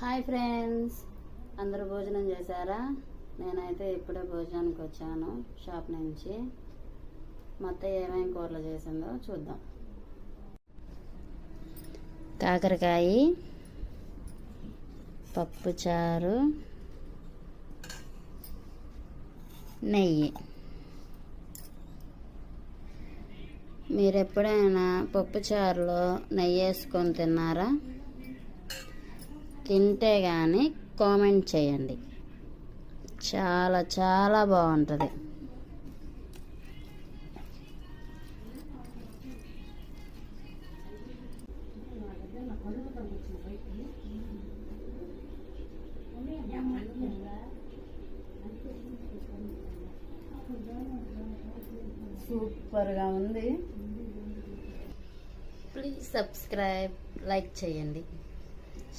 Hi friends, అందరూ భోజనం చేశారా? నేనైతే ఇప్పుడే భోజనానికి వచ్చాను షాప్ నుంచి. మొత్తం ఏమేమి కూరలు చేసిందో చూద్దాం. కాకరకాయ, పప్పుచారు, నెయ్యి. మీరు ఎప్పుడైనా పప్పుచారులో నెయ్యి వేసుకొని తిన్నారా? తింటే కానీ కామెంట్ చేయండి. చాలా చాలా బాగుంటుంది. సూపర్గా ఉంది. ప్లీజ్ సబ్స్క్రైబ్, లైక్ చేయండి.